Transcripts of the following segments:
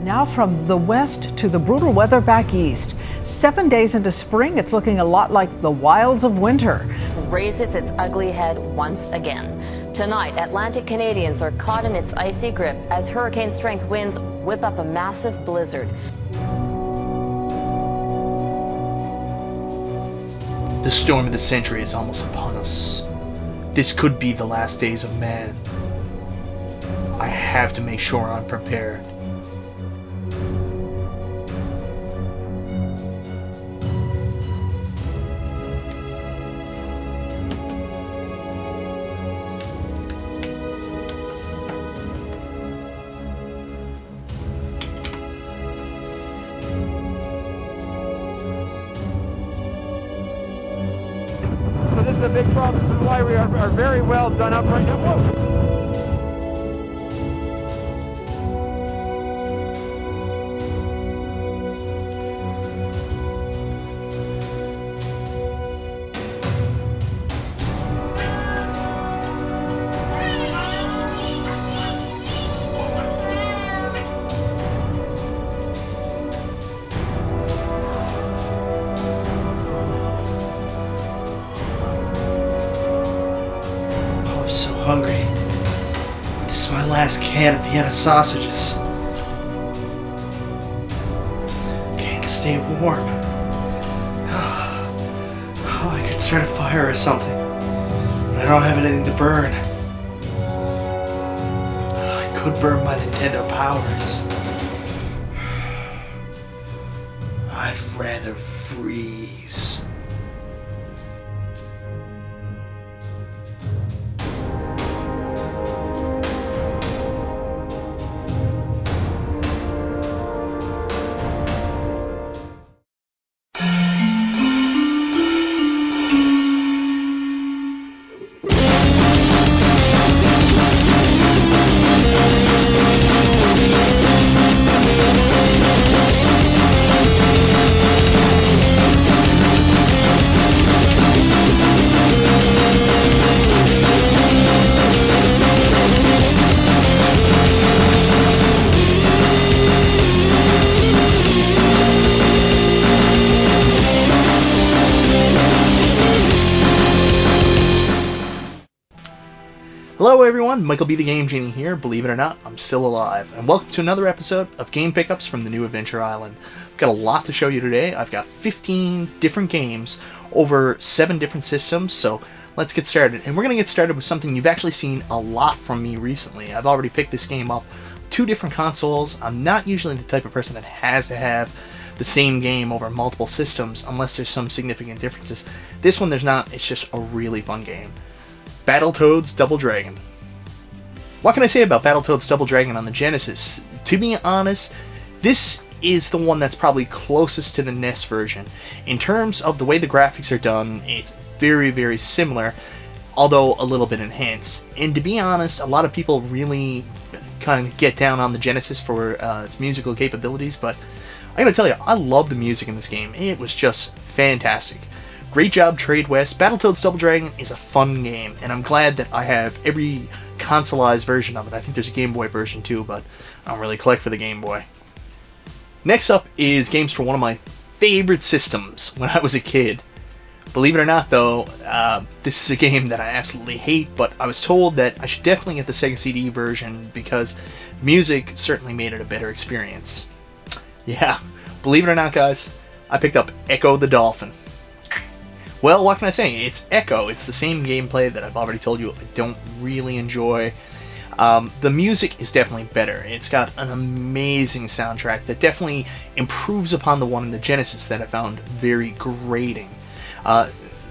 Now from the west to the brutal weather back east. 7 days into spring, it's looking a lot like the wilds of winter. Raises its ugly head once again. Tonight, Atlantic Canadians are caught in its icy grip as hurricane-strength winds whip up a massive blizzard. The storm of the century is almost upon us. This could be the last days of man. I have to make sure I'm prepared. So this is a big problem. This is why we are very well done up right now. Whoa. I'm so hungry. This is my last can of Vienna sausages. Can't stay warm. Oh, I could start a fire or something, but I don't have anything to burn. I could burn my Nintendo powers. I'd rather freeze. Hello everyone, Michael B. the Game Genie here. Believe it or not, I'm still alive. And welcome to another episode of Game Pickups from the New Adventure Island. I've got a lot to show you today. I've got 15 different games over 7 different systems, so let's get started. And we're going to get started with something you've actually seen a lot from me recently. I've already picked this game up 2 different consoles. I'm not usually the type of person that has to have the same game over multiple systems unless there's some significant differences. This one there's not, it's just a really fun game. Battletoads Double Dragon. What can I say about Battletoads Double Dragon on the Genesis? To be honest, this is the one that's probably closest to the NES version. In terms of the way the graphics are done, it's very, very similar, although a little bit enhanced. And to be honest, a lot of people really kind of get down on the Genesis for its musical capabilities, but I gotta tell you, I love the music in this game. It was just fantastic. Great job, Trade West. Battletoads Double Dragon is a fun game, and I'm glad that I have every consoleized version of it. I think there's a Game Boy version too, but I don't really collect for the Game Boy. Next up is games for one of my favorite systems when I was a kid. Believe it or not, though, this is a game that I absolutely hate, but I was told that I should definitely get the Sega CD version because music certainly made it a better experience. Yeah, believe it or not, guys, I picked up Echo the Dolphin. Well, what can I say? It's Echo. It's the same gameplay that I've already told you I don't really enjoy. The music is definitely better. It's got an amazing soundtrack that definitely improves upon the one in the Genesis that I found very grating.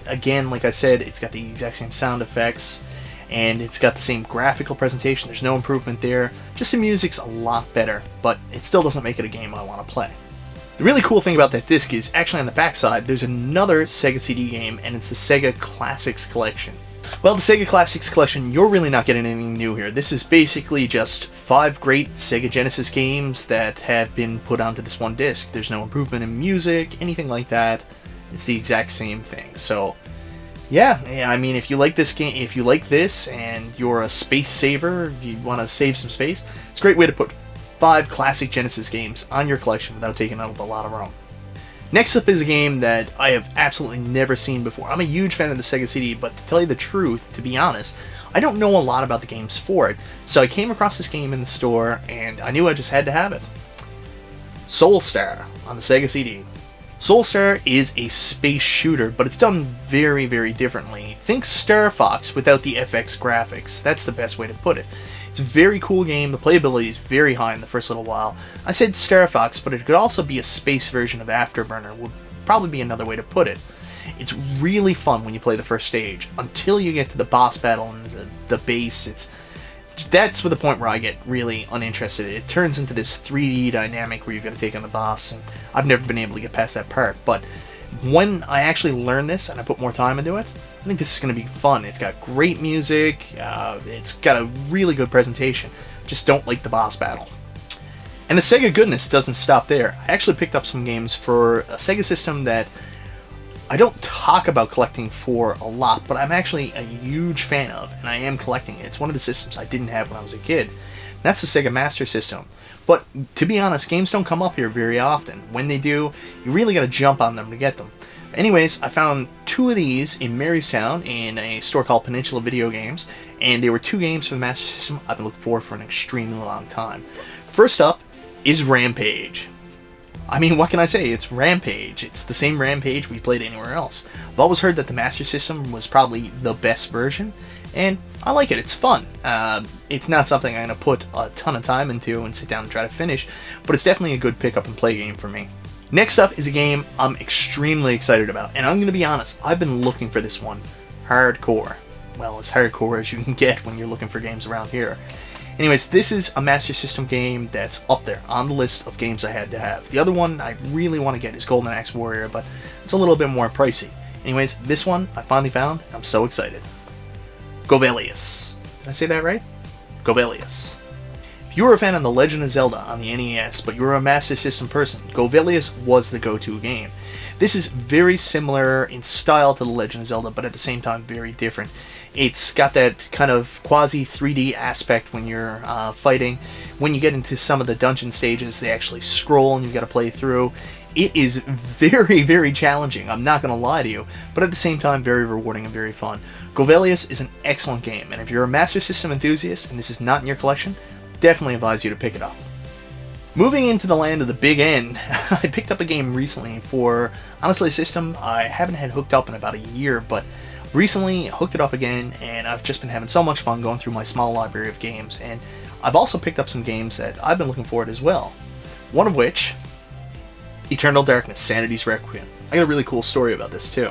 Again, like I said, it's got the exact same sound effects, and it's got the same graphical presentation. There's no improvement there. Just the music's a lot better, but it still doesn't make it a game I want to play. The really cool thing about that disc is, actually on the backside, there's another Sega CD game, and it's the Sega Classics Collection. Well, the Sega Classics Collection, you're really not getting anything new here. This is basically just 5 great Sega Genesis games that have been put onto this one disc. There's no improvement in music, anything like that. It's the exact same thing. So, yeah, I mean, if you like this game, if you like this, and you're a space saver, you want to save some space, it's a great way to put 5 classic Genesis games on your collection without taking up a lot of room. Next up is a game that I have absolutely never seen before. I'm a huge fan of the Sega CD, but to tell you the truth, to be honest, I don't know a lot about the games for it, so I came across this game in the store, and I knew I just had to have it. Soulstar on the Sega CD. Soulstar is a space shooter, but it's done very, very differently. Think Star Fox without the FX graphics. That's the best way to put it. It's a very cool game. The playability is very high in the first little while. I said Star Fox, but it could also be a space version of Afterburner, would probably be another way to put it. It's really fun when you play the first stage, until you get to the boss battle and the base. That's the point where I get really uninterested. It turns into this 3D dynamic where you've got to take on the boss, and I've never been able to get past that part. But when I actually learn this and I put more time into it, I think this is going to be fun. It's got great music, it's got a really good presentation. Just don't like the boss battle. And the Sega goodness doesn't stop there. I actually picked up some games for a Sega system that I don't talk about collecting for a lot, but I'm actually a huge fan of, and I am collecting it. It's one of the systems I didn't have when I was a kid. That's the Sega Master System. But to be honest, games don't come up here very often. When they do, you really got to jump on them to get them. Anyways, I found 2 of these in Marystown in a store called Peninsula Video Games, and they were 2 games for the Master System I've been looking for an extremely long time. First up is Rampage. I mean, what can I say? It's Rampage. It's the same Rampage we played anywhere else. I've always heard that the Master System was probably the best version, and I like it. It's fun. It's not something I'm going to put a ton of time into and sit down and try to finish, but it's definitely a good pick-up and play game for me. Next up is a game I'm extremely excited about, and I'm going to be honest, I've been looking for this one hardcore. Well, as hardcore as you can get when you're looking for games around here. Anyways, this is a Master System game that's up there on the list of games I had to have. The other one I really want to get is Golden Axe Warrior, but it's a little bit more pricey. Anyways, this one I finally found, and I'm so excited. Govelius. Did I say that right? Govelius. If you were a fan of The Legend of Zelda on the NES, but you were a Master System person, Govelius was the go-to game. This is very similar in style to The Legend of Zelda, but at the same time very different. It's got that kind of quasi 3D aspect when you're fighting. When you get into some of the dungeon stages, they actually scroll and you've got to play through. It is very, very challenging, I'm not going to lie to you, but at the same time very rewarding and very fun. Govelius is an excellent game, and if you're a Master System enthusiast and this is not in your collection, definitely advise you to pick it up. Moving into the land of the big N, I picked up a game recently for, honestly, a system I haven't had hooked up in about a year, but recently hooked it up again, and I've just been having so much fun going through my small library of games, and I've also picked up some games that I've been looking forward as well. One of which, Eternal Darkness, Sanity's Requiem. I got a really cool story about this too.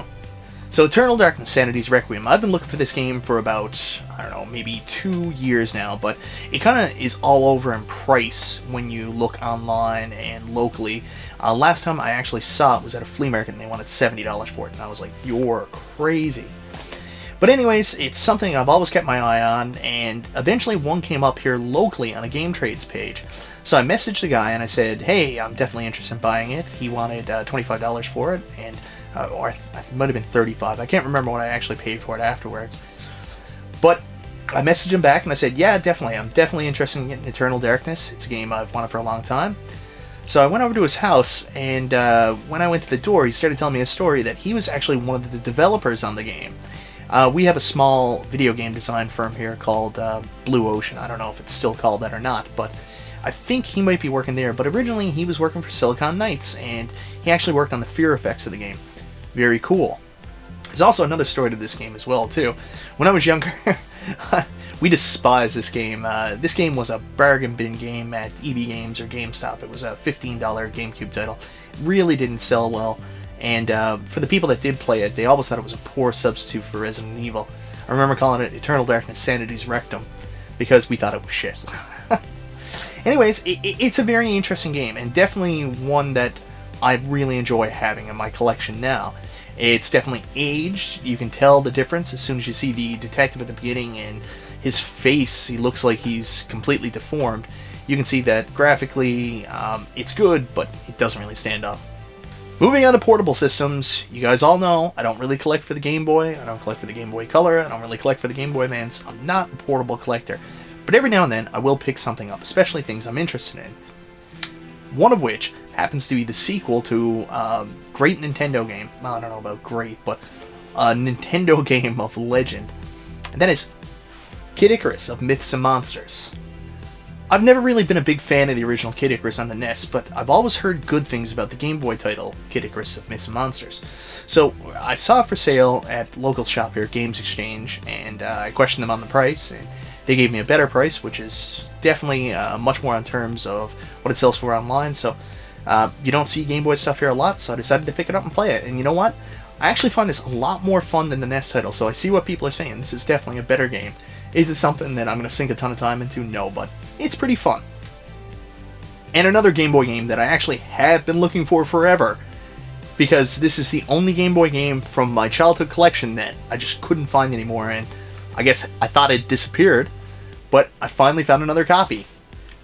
So Eternal Darkness, Sanity's Requiem, I've been looking for this game for about, I don't know, maybe 2 years now, but it kind of is all over in price when you look online and locally. Last time I actually saw it was at a flea market and they wanted $70 for it, and I was like, you're crazy. But anyways, it's something I've always kept my eye on, and eventually one came up here locally on a Game Trades page. So I messaged the guy and I said, hey, I'm definitely interested in buying it. He wanted $25 for it, and or it might have been $35. I can't remember what I actually paid for it afterwards. But I messaged him back and I said, yeah, definitely. I'm definitely interested in getting Eternal Darkness. It's a game I've wanted for a long time. So I went over to his house, and when I went to the door, he started telling me a story that he was actually one of the developers on the game. We have a small video game design firm here called Blue Ocean. I don't know if it's still called that or not, but I think he might be working there. But originally he was working for Silicon Knights, and he actually worked on the fear effects of the game. Very cool. There's also another story to this game as well, too. When I was younger, we despised this game. This game was a bargain bin game at EB Games or GameStop. It was a $15 GameCube title. It really didn't sell well. And for the people that did play it, they always thought it was a poor substitute for Resident Evil. I remember calling it Eternal Darkness Sanity's Rectum because we thought it was shit. Anyways, it's a very interesting game, and definitely one that I really enjoy having in my collection now. It's definitely aged. You can tell the difference as soon as you see the detective at the beginning and his face. He looks like he's completely deformed. You can see that graphically it's good, but it doesn't really stand up. Moving on to portable systems, you guys all know I don't really collect for the Game Boy. I don't collect for the Game Boy Color. I don't really collect for the Game Boy Advance. I'm not a portable collector. But every now and then, I will pick something up, especially things I'm interested in. One of which happens to be the sequel to a great Nintendo game. Well, I don't know about great, but a Nintendo game of legend. And that is Kid Icarus of Myths and Monsters. I've never really been a big fan of the original Kid Icarus on the NES, but I've always heard good things about the Game Boy title, Kid Icarus of Myths and Monsters. So I saw it for sale at local shop here, Games Exchange, and I questioned them on the price, and they gave me a better price, which is definitely much more on terms of what it sells for online. So you don't see Game Boy stuff here a lot, so I decided to pick it up and play it. And you know what? I actually find this a lot more fun than the NES title, so I see what people are saying. This is definitely a better game. Is it something that I'm going to sink a ton of time into? No, but it's pretty fun. And another Game Boy game that I actually have been looking for forever, because this is the only Game Boy game from my childhood collection that I just couldn't find anymore, and I guess I thought it disappeared, but I finally found another copy.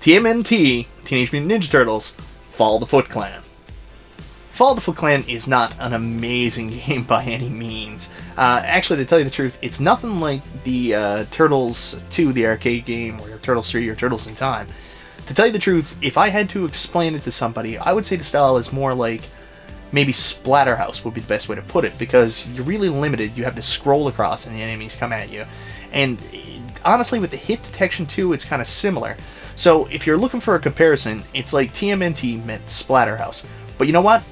TMNT, Teenage Mutant Ninja Turtles, Fall of the Foot Clan. Fall of the Foot Clan is not an amazing game by any means. Actually, to tell you the truth, it's nothing like the Turtles 2, the arcade game, or Turtles 3, or Turtles in Time. To tell you the truth, if I had to explain it to somebody, I would say the style is more like maybe Splatterhouse would be the best way to put it, because you're really limited. You have to scroll across and the enemies come at you. And honestly, with the hit detection too, it's kind of similar. So if you're looking for a comparison, it's like TMNT met Splatterhouse. But you know what?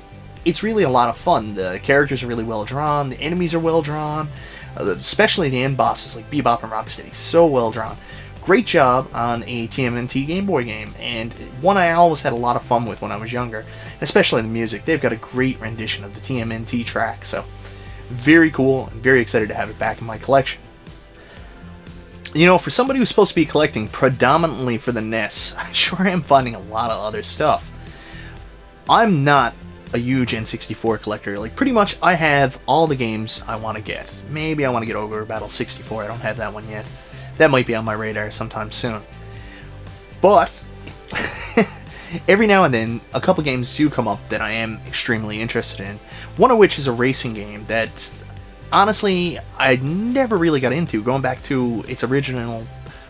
It's really a lot of fun. The characters are really well drawn, the enemies are well drawn, especially the end bosses like Bebop and Rocksteady, so well drawn. Great job on a TMNT Game Boy game, and one I always had a lot of fun with when I was younger, especially the music. They've got a great rendition of the TMNT track, so very cool, and very excited to have it back in my collection. You know, for somebody who's supposed to be collecting predominantly for the NES, I sure am finding a lot of other stuff. I'm not a huge N64 collector. Like, pretty much I have all the games I want to get. Maybe I want to get Ogre Battle 64, I don't have that one yet. That might be on my radar sometime soon. But every now and then, a couple games do come up that I am extremely interested in. One of which is a racing game that, honestly, I never really got into, going back to its original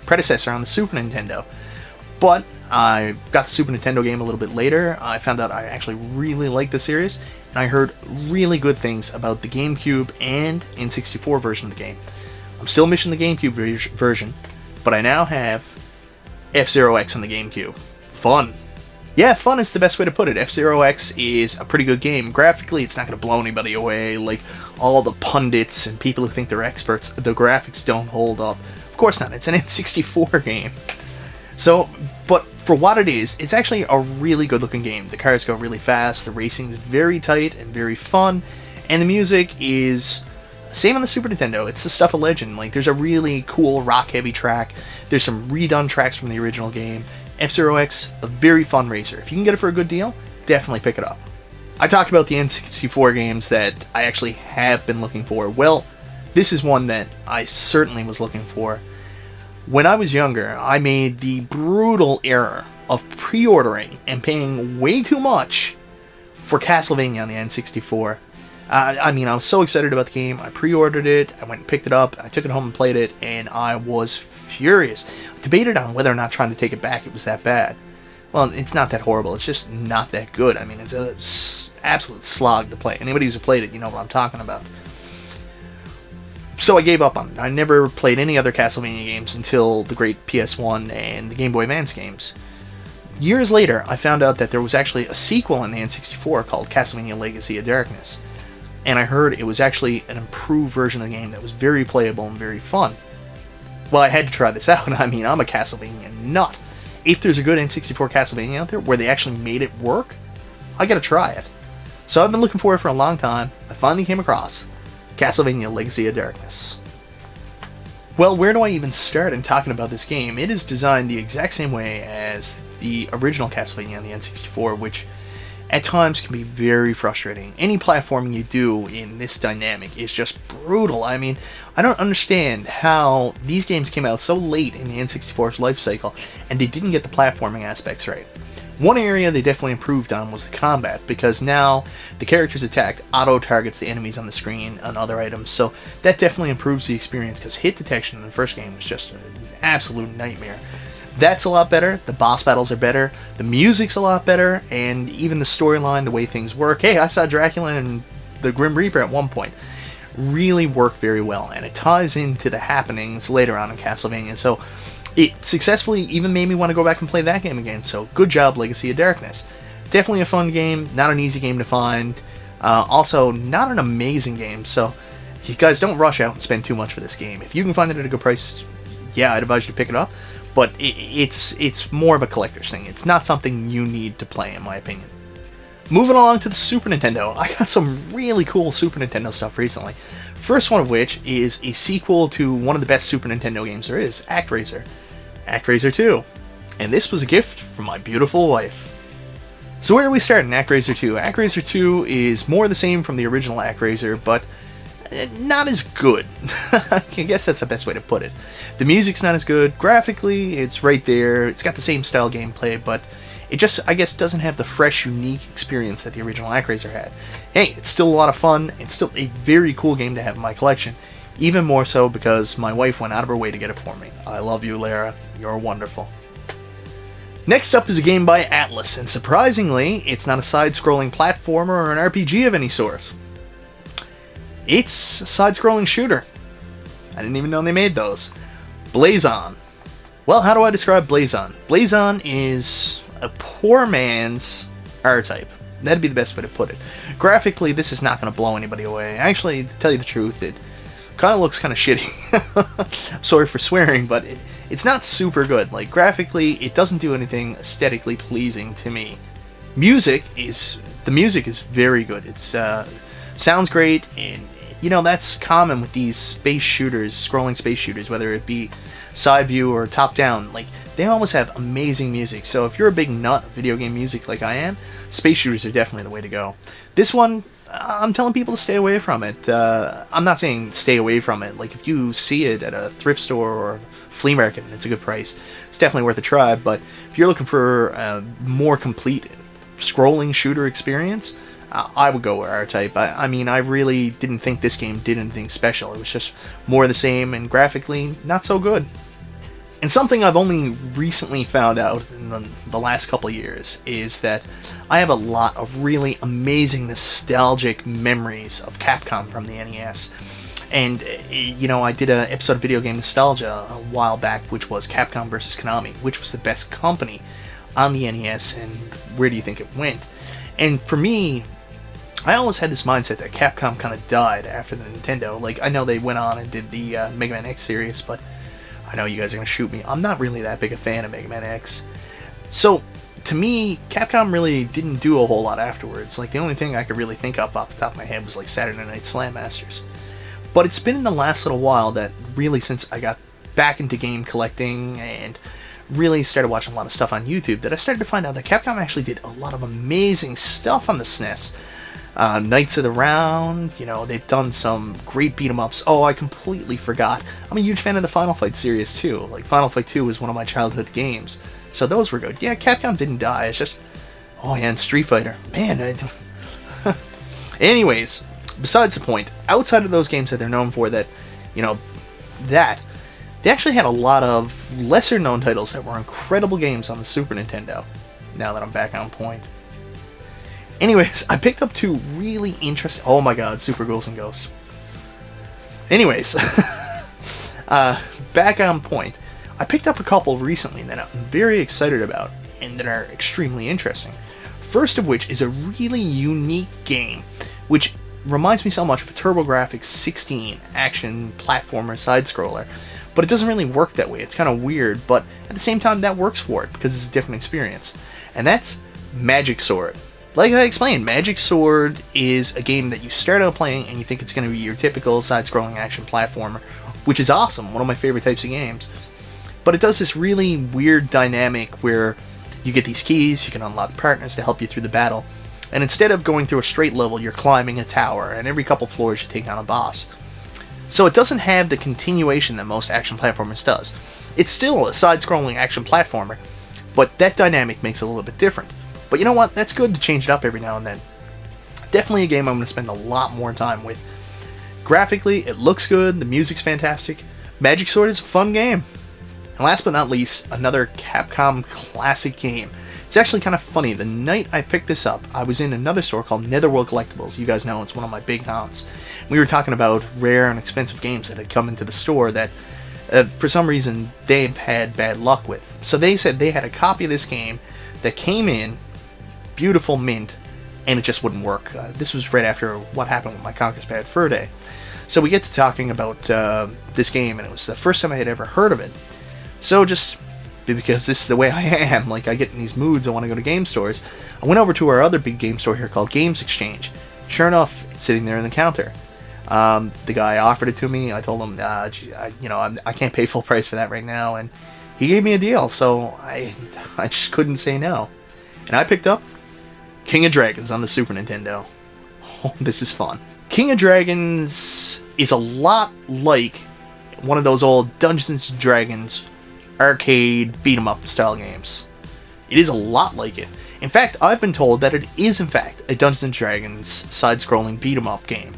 predecessor on the Super Nintendo. But I got the Super Nintendo game a little bit later. I found out I actually really liked the series, and I heard really good things about the GameCube and N64 version of the game. I'm still missing the GameCube version, but I now have F-Zero X on the GameCube. Fun. Yeah, fun is the best way to put it. F-Zero X is a pretty good game. Graphically, it's not going to blow anybody away. Like all the pundits and people who think they're experts, the graphics don't hold up. Of course not. It's an N64 game. So, but for what it is, it's actually a really good looking game. The cars go really fast, the racing's very tight and very fun, and the music is same on the Super Nintendo. It's the stuff of legend. Like, there's a really cool rock heavy track. There's some redone tracks from the original game. F-Zero X, a very fun racer. If you can get it for a good deal, definitely pick it up. I talked about the N64 games that I actually have been looking for. Well, this is one that I certainly was looking for. When I was younger, I made the brutal error of pre-ordering and paying way too much for Castlevania on the N64. I mean, I was so excited about the game. I pre-ordered it, I went and picked it up, I took it home and played it, and I was furious. I debated on whether or not trying to take it back. It was that bad. Well, it's not that horrible. It's just not that good. I mean, it's an absolute slog to play. Anybody who's played it, you know what I'm talking about. So I gave up on it. I never played any other Castlevania games until the great PS1 and the Game Boy Advance games. Years later, I found out that there was actually a sequel in the N64 called Castlevania Legacy of Darkness. And I heard it was actually an improved version of the game that was very playable and very fun. Well, I had to try this out. I mean, I'm a Castlevania nut. If there's a good N64 Castlevania out there where they actually made it work, I gotta try it. So I've been looking for it for a long time. I finally came across Castlevania Legacy of Darkness. Well, where do I even start in talking about this game? It is designed the exact same way as the original Castlevania on the N64, which at times can be very frustrating. Any platforming you do in this dynamic is just brutal. I mean, I don't understand how these games came out so late in the N64's life cycle and they didn't get the platforming aspects right. One area they definitely improved on was the combat, because now the characters attacked auto-targets the enemies on the screen and other items, so that definitely improves the experience, because hit detection in the first game was just an absolute nightmare. That's a lot better, the boss battles are better, the music's a lot better, and even the storyline, the way things work. Hey, I saw Dracula and the Grim Reaper at one point. Really work very well, and it ties into the happenings later on in Castlevania, so it successfully even made me want to go back and play that game again, so good job, Legacy of Darkness. Definitely a fun game, not an easy game to find, also not an amazing game, so you guys don't rush out and spend too much for this game. If you can find it at a good price, yeah, I'd advise you to pick it up, but it's more of a collector's thing. It's not something you need to play, in my opinion. Moving along to the Super Nintendo, I got some really cool Super Nintendo stuff recently. First one of which is a sequel to one of the best Super Nintendo games there is, ActRaiser. ActRaiser 2. And this was a gift from my beautiful wife. So where do we start in ActRaiser 2? ActRaiser 2 is more the same from the original ActRaiser, but not as good. I guess that's the best way to put it. The music's not as good. Graphically, it's right there. It's got the same style gameplay, but it just, I guess, doesn't have the fresh, unique experience that the original ActRaiser had. Hey, it's still a lot of fun. It's still a very cool game to have in my collection. Even more so because my wife went out of her way to get it for me. I love you, Lara. You're wonderful. Next up is a game by Atlas, and surprisingly, it's not a side-scrolling platformer or an RPG of any sort. It's a side-scrolling shooter. I didn't even know they made those. Blazon. Well, how do I describe Blazon? Blazon is a poor man's R-Type. That'd be the best way to put it. Graphically, this is not going to blow anybody away. Actually, to tell you the truth, it kind of looks kind of shitty. I'm sorry for swearing, but it's not super good. Like, graphically, it doesn't do anything aesthetically pleasing to me. The music is very good. It's sounds great, and you know that's common with these space shooters, scrolling space shooters, whether it be side view or top down. Like, they always have amazing music. So if you're a big nut of video game music like I am, space shooters are definitely the way to go. This one, I'm telling people to stay away from it. I'm not saying stay away from it. Like, if you see it at a thrift store or flea market and it's a good price, it's definitely worth a try. But if you're looking for a more complete scrolling shooter experience, I would go with R-Type. I mean, I really didn't think this game did anything special. It was just more of the same, and graphically, not so good. And something I've only recently found out in the last couple of years is that I have a lot of really amazing nostalgic memories of Capcom from the NES. And, you know, I did an episode of Video Game Nostalgia a while back, which was Capcom vs. Konami, which was the best company on the NES, and where do you think it went? And for me, I always had this mindset that Capcom kind of died after the Nintendo. Like, I know they went on and did the Mega Man X series, but I know you guys are going to shoot me. I'm not really that big a fan of Mega Man X. So, to me, Capcom really didn't do a whole lot afterwards. Like, the only thing I could really think of off the top of my head was, like, Saturday Night Slam Masters. But it's been in the last little while that really, since I got back into game collecting and really started watching a lot of stuff on YouTube, that I started to find out that Capcom actually did a lot of amazing stuff on the SNES. Knights of the Round, you know, they've done some great beat-em-ups. Oh, I completely forgot. I'm a huge fan of the Final Fight series, too. Like, Final Fight 2 was one of my childhood games. So those were good. Yeah, Capcom didn't die. It's just... Oh, yeah, and Street Fighter. Man, Anyways, besides the point, outside of those games that they're known for that, you know, they actually had a lot of lesser-known titles that were incredible games on the Super Nintendo, now that I'm back on point. Anyways, I picked up two really interesting... Oh my god, Super Ghouls and Ghosts. Anyways, back on point. I picked up a couple recently that I'm very excited about and that are extremely interesting. First of which is a really unique game, which reminds me so much of a TurboGrafx 16 action platformer side-scroller. But it doesn't really work that way. It's kind of weird, but at the same time that works for it because it's a different experience. And that's Magic Sword. Like I explained, Magic Sword is a game that you start out playing and you think it's going to be your typical side-scrolling action platformer, which is awesome, one of my favorite types of games. But it does this really weird dynamic where you get these keys, you can unlock partners to help you through the battle, and instead of going through a straight level, you're climbing a tower, and every couple floors you take on a boss. So it doesn't have the continuation that most action platformers does. It's still a side-scrolling action platformer, but that dynamic makes it a little bit different. But you know what? That's good to change it up every now and then. Definitely a game I'm going to spend a lot more time with. Graphically, it looks good, the music's fantastic. Magic Sword is a fun game. And last but not least, another Capcom classic game. It's actually kind of funny. The night I picked this up, I was in another store called Netherworld Collectibles. You guys know it's one of my big haunts. We were talking about rare and expensive games that had come into the store that, for some reason, they've had bad luck with. So they said they had a copy of this game that came in, beautiful mint, and it just wouldn't work. This was right after what happened with my Conker's Bad Fur Day. So we get to talking about this game, and it was the first time I had ever heard of it. So just because this is the way I am, like I get in these moods, I want to go to game stores. I went over to our other big game store here called Games Exchange. Sure enough, it's sitting there in the counter. The guy offered it to me. I told him, I can't pay full price for that right now, and he gave me a deal. So I just couldn't say no, and I picked up King of Dragons on the Super Nintendo. Oh, this is fun. King of Dragons is a lot like one of those old Dungeons & Dragons arcade beat-em-up style games. It is a lot like it. In fact, I've been told that it is in fact a Dungeons & Dragons side-scrolling beat-em-up game.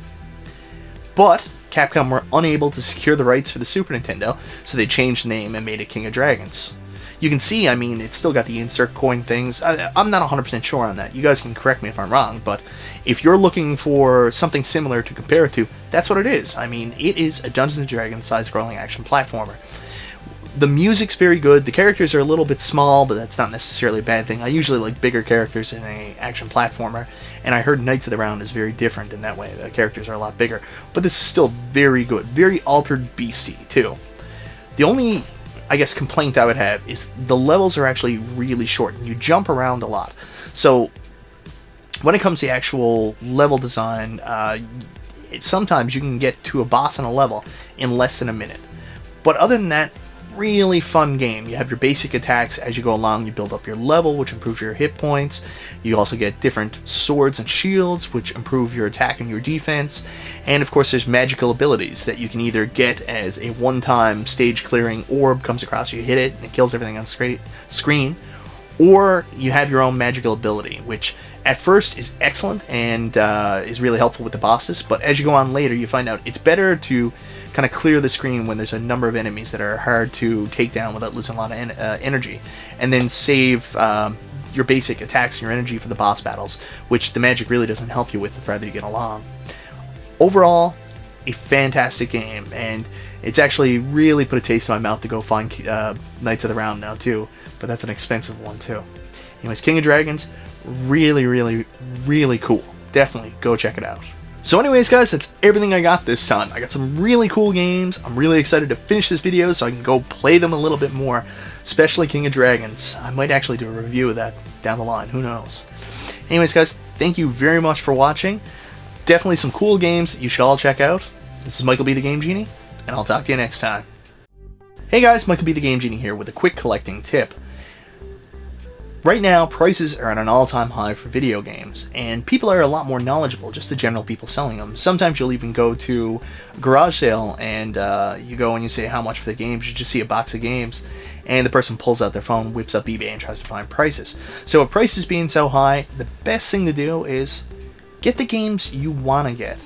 But Capcom were unable to secure the rights for the Super Nintendo, so they changed the name and made it King of Dragons. You can see, I mean, it's still got the insert coin things. I'm not 100% sure on that. You guys can correct me if I'm wrong, but if you're looking for something similar to compare it to, that's what it is. I mean, it is a Dungeons & Dragons side-scrolling action platformer. The music's very good. The characters are a little bit small, but that's not necessarily a bad thing. I usually like bigger characters in an action platformer, and I heard Knights of the Round is very different in that way. The characters are a lot bigger, but this is still very good. Very Altered Beastie, too. The only, I guess, complaint I would have is the levels are actually really short, and you jump around a lot. So when it comes to actual level design, sometimes you can get to a boss on a level in less than a minute. But other than that, really fun game. You have your basic attacks as you go along. You build up your level, which improves your hit points. You also get different swords and shields, which improve your attack and your defense. And of course, there's magical abilities that you can either get as a one-time stage-clearing orb comes across, you hit it, and it kills everything on screen. Or you have your own magical ability, which at first is excellent and is really helpful with the bosses. But as you go on later, you find out it's better to kind of clear the screen when there's a number of enemies that are hard to take down without losing a lot of energy, and then save your basic attacks and your energy for the boss battles, which the magic really doesn't help you with the further you get along. Overall, a fantastic game, and it's actually really put a taste in my mouth to go find Knights of the Round now too, but that's an expensive one too. Anyways, King of Dragons, really, really, really cool. Definitely go check it out. So anyways, guys, that's everything I got this time. I got some really cool games. I'm really excited to finish this video so I can go play them a little bit more, especially King of Dragons. I might actually do a review of that down the line. Who knows? Anyways, guys, thank you very much for watching. Definitely some cool games that you should all check out. This is Michael B. the Game Genie, and I'll talk to you next time. Hey guys, Michael B. the Game Genie here with a quick collecting tip. Right now, prices are at an all-time high for video games, and people are a lot more knowledgeable, just the general people selling them. Sometimes you'll even go to a garage sale, and you go and you say how much for the games, you just see a box of games, and the person pulls out their phone, whips up eBay, and tries to find prices. So with prices being so high, the best thing to do is get the games you want to get.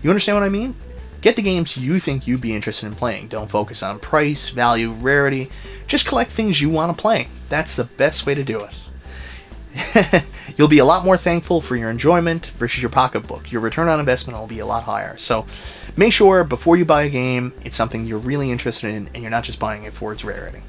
You understand what I mean? Get the games you think you'd be interested in playing. Don't focus on price, value, rarity. Just collect things you want to play. That's the best way to do it. You'll be a lot more thankful for your enjoyment versus your pocketbook. Your return on investment will be a lot higher. So make sure before you buy a game, it's something you're really interested in and you're not just buying it for its rarity.